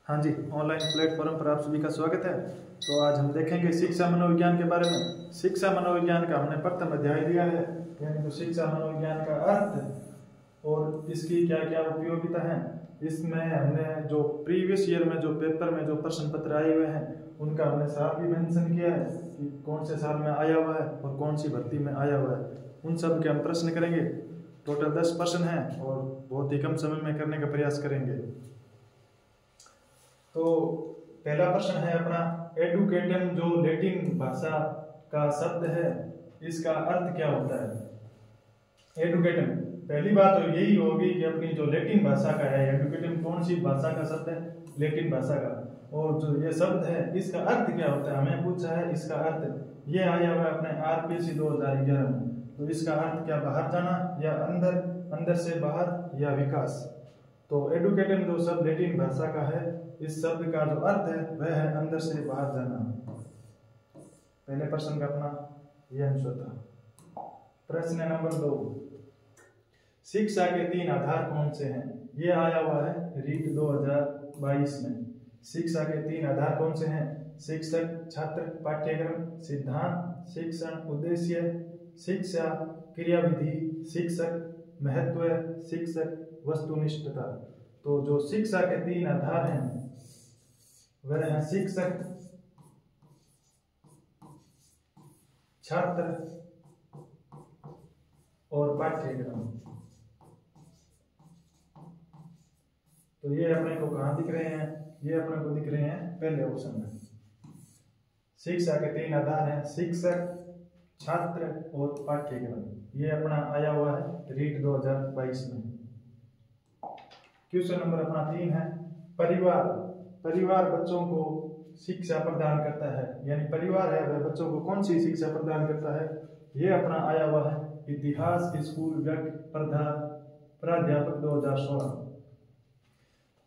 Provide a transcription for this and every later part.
हाँ जी, online platform पर आप सभी का स्वागत है। तो आज हम देखेंगे शिक्षा मनोविज्ञान के बारे में। शिक्षा मनोविज्ञान का हमने प्रथम अध्याय लिया है, यानी तो शिक्षा मनोविज्ञान का अर्थ और इसकी क्या क्या उपयोगिता है। इसमें हमने जो प्रीवियस ईयर में जो पेपर में जो प्रश्न पत्र आए हुए हैं उनका हमने साल भी मेंशन किया है कि कौन से साल में आया हुआ है और कौन सी भर्ती में आया हुआ है। उन सब के हम प्रश्न करेंगे। टोटल 10 प्रश्न हैं और बहुत ही कम समय में करने का प्रयास करेंगे। तो पहला प्रश्न है अपना, एडुकेटम जो लैटिन भाषा का शब्द है, इसका अर्थ क्या होता है। एडुकेटम, पहली बात तो यही होगी कि अपनी जो लैटिन भाषा का है, एडुकेटम कौन सी भाषा का शब्द है, लैटिन भाषा का, और जो ये शब्द है इसका अर्थ क्या होता है हमें पूछा है। इसका अर्थ ये आया हुआ है अपने RPSC 2011 में। तो इसका अर्थ क्या, बाहर जाना या अंदर, अंदर से बाहर या विकास। तो एडुकेटम जो शब्द लैटिन भाषा का है, इस शब्द का जो अर्थ है वह है अंदर से बाहर जाना। पहले प्रश्न का अपना यह आंसर था। प्रश्न नंबर 2, शिक्षा के 3 आधार कौन से हैं। ये आया हुआ है रीट 2022 में। शिक्षा के 3 आधार कौन से हैं। शिक्षक, छात्र, पाठ्यक्रम, सिद्धांत, शिक्षण उद्देश्य, शिक्षा क्रियाविधि, शिक्षक महत्व, शिक्षक वस्तुनिष्ठता। तो जो शिक्षा के 3 आधार हैं वह है शिक्षक, छात्र और पाठ्यक्रम। तो ये अपने को कहाँ दिख रहे हैं, ये अपने को दिख रहे हैं पहले ऑप्शन में। शिक्षा के 3 आधार हैं शिक्षक, छात्र और पाठ्यक्रम। ये अपना आया हुआ है रीट 2022 में। क्वेश्चन नंबर अपना 3 है, परिवार, परिवार बच्चों को शिक्षा प्रदान करता है, यानी परिवार है वह बच्चों को कौन सी शिक्षा प्रदान करता है। ये अपना आया हुआ है इतिहास स्कूल व्यक्ति प्राध्यापक 2016।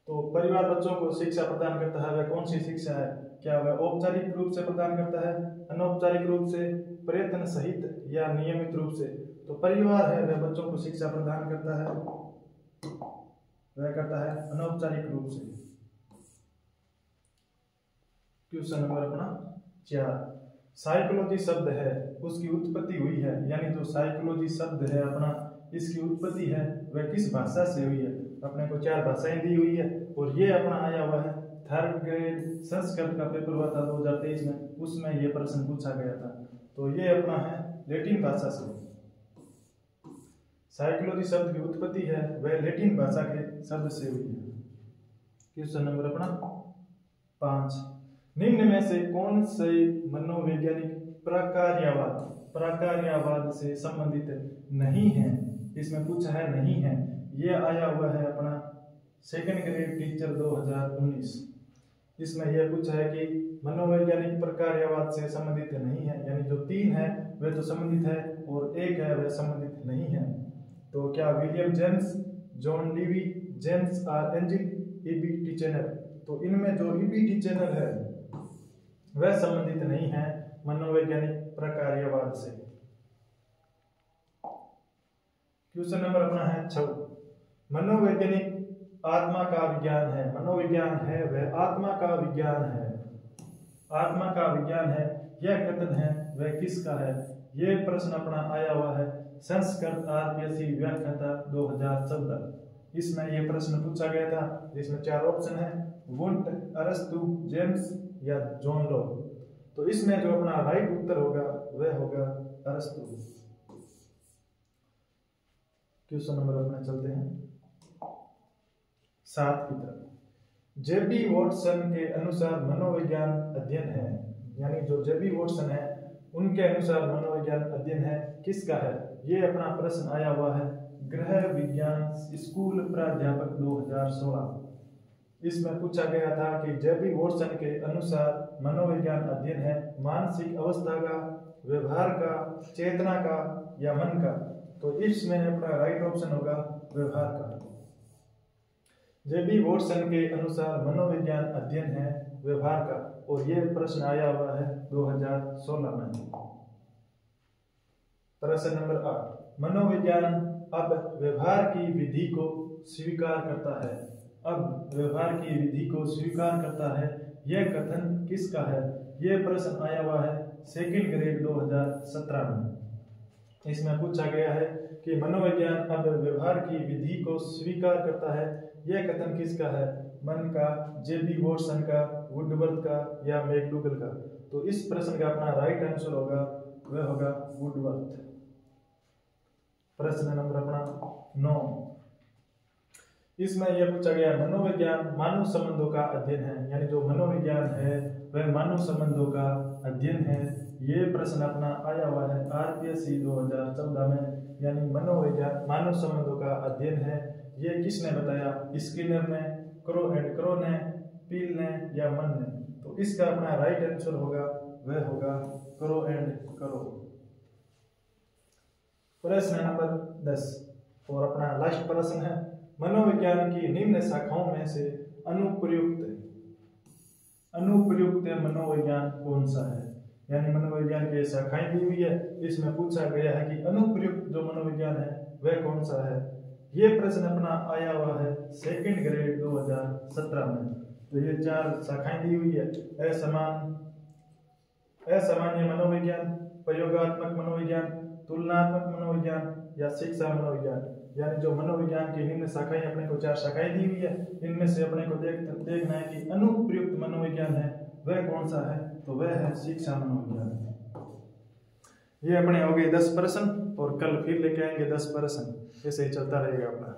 तो परिवार बच्चों को शिक्षा प्रदान करता है, वह कौन सी शिक्षा है। क्या वह औपचारिक रूप से प्रदान करता है, अनौपचारिक रूप से, प्रयत्न सहित या नियमित रूप से। तो परिवार है वह बच्चों को शिक्षा प्रदान करता है, वह करता है अनौपचारिक रूप से। क्वेश्चन नंबर अपना 4, साइकोलॉजी शब्द है उसकी उत्पत्ति हुई है, यानी जो साइकोलॉजी शब्द है अपना इसकी उत्पत्ति है वह किस भाषा से हुई है। अपने को 4 भाषाएं दी हुई है और ये अपना आया हुआ है 3rd ग्रेड संस्कृत का पेपर हुआ था 2023 में, उसमें ये प्रश्न पूछा गया था। तो ये अपना है लैटिन भाषा से। साइकोलॉजी शब्द की उत्पत्ति है वह लैटिन भाषा के शब्द से हुई है। क्वेश्चन नंबर अपना 5, निम्न में से कौन से मनोवैज्ञानिक प्रकार्यवाद से संबंधित नहीं है। इसमें पूछा है नहीं है। ये आया हुआ है अपना 2nd ग्रेड टीचर 2019। इसमें यह पूछा है कि मनोवैज्ञानिक प्रकार्यवाद से संबंधित नहीं है, यानी जो 3 है वह तो संबंधित है और 1 है वह संबंधित नहीं है। तो क्या William James, John Levy, James R Angell, E.B. Titchener. तो इनमें जो E.B. टिचेनर है वह संबंधित नहीं है मनोवैज्ञानिक प्रकार्यवाद से। क्वेश्चन नंबर अपना है 6, मनोवैज्ञानिक आत्मा का विज्ञान है। मनोविज्ञान है वह आत्मा का विज्ञान है, आत्मा का विज्ञान है, यह कथन है वह किसका है। यह प्रश्न अपना आया हुआ है संस्कृत RPSC व्याख्याता 2014। इसमें यह प्रश्न पूछा गया था जिसमें 4 ऑप्शन है, वुंट, अरस्तु, जेम्स या जॉन लॉक। तो इसमें जो अपना राइट उत्तर होगा वह होगा अरस्तु। क्वेश्चन नंबर अपने चलते हैं 7 की तरफ। जेबी वॉटसन के अनुसार मनोविज्ञान अध्ययन है, यानी जो जेबी वॉटसन है उनके अनुसार मनोविज्ञान अध्ययन है किसका है। ये अपना प्रश्न आया हुआ है गृह विज्ञान स्कूल प्राध्यापक 2016। इसमें पूछा गया था कि जेबी वॉटसन के अनुसार मनोविज्ञान अध्ययन है मानसिक अवस्था का, व्यवहार का, चेतना का या मन का। तो इसमें अपना राइट ऑप्शन होगा व्यवहार का। जेबी वॉटसन के अनुसार मनोविज्ञान अध्ययन है व्यवहार का, और यह प्रश्न आया हुआ है 2016 में। प्रश्न नंबर 8, मनोविज्ञान अब व्यवहार की विधि को स्वीकार करता है। अब व्यवहार की विधि को स्वीकार करता है, यह कथन किसका है? यह प्रश्न आया हुआ है सेकंड ग्रेड 2017 में। इसमें पूछा गया है कि मनोविज्ञान अब व्यवहार की विधि को स्वीकार करता है, यह कथन किसका है? मन का, जेबी वॉटसन का, वुडवर्थ का या मैकडूगल का? तो इस प्रश्न का अपना राइट आंसर होगा, वह होगा वुडवर्थ। प्रश्न नंबर अपना 9। इसमें यह पूछा गया मनोविज्ञान मानव संबंधों का अध्ययन है, यानी जो मनोविज्ञान है वह मानव संबंधों का अध्ययन है। ये प्रश्न अपना आया हुआ है आरपीएससी 2014 में, यानी मनोविज्ञान मानव संबंधों का अध्ययन है। ये किसने बताया? स्किनर ने, क्रो एंड क्रो ने, पील ने या मन ने? तो इसका अपना राइट आंसर होगा, वह होगा क्रो एंड क्रो। प्रश्न नंबर 10 और अपना लास्ट प्रश्न है मनोविज्ञान की निम्न शाखाओं में से अनुप्रयुक्त मनोविज्ञान कौन सा है? यानी मनोविज्ञान की शाखाएं दी हुई है, इसमें पूछा गया है कि अनुप्रयुक्त जो मनोविज्ञान है वह कौन सा है। ये प्रश्न अपना आया हुआ है सेकंड ग्रेड 2017 में। तो ये 4 शाखाएं दी हुई है, असामान्य मनोविज्ञान, प्रयोगात्मक मनोविज्ञान, तुलनात्मक मनोविज्ञान या शिक्षा मनोविज्ञान। यानी जो मनोविज्ञान की निम्न शाखाएं अपने को 4 शाखाएं दी हुई है, इनमें से अपने को देखना है कि अनुप्रयुक्त मनोविज्ञान है वह कौन सा है? तो वह है शिक्षा मनोविज्ञान। ये अपने हो गए 10 प्रश्न और कल फिर लेके आएंगे 10 प्रश्न, ऐसे ही चलता रहेगा अपना।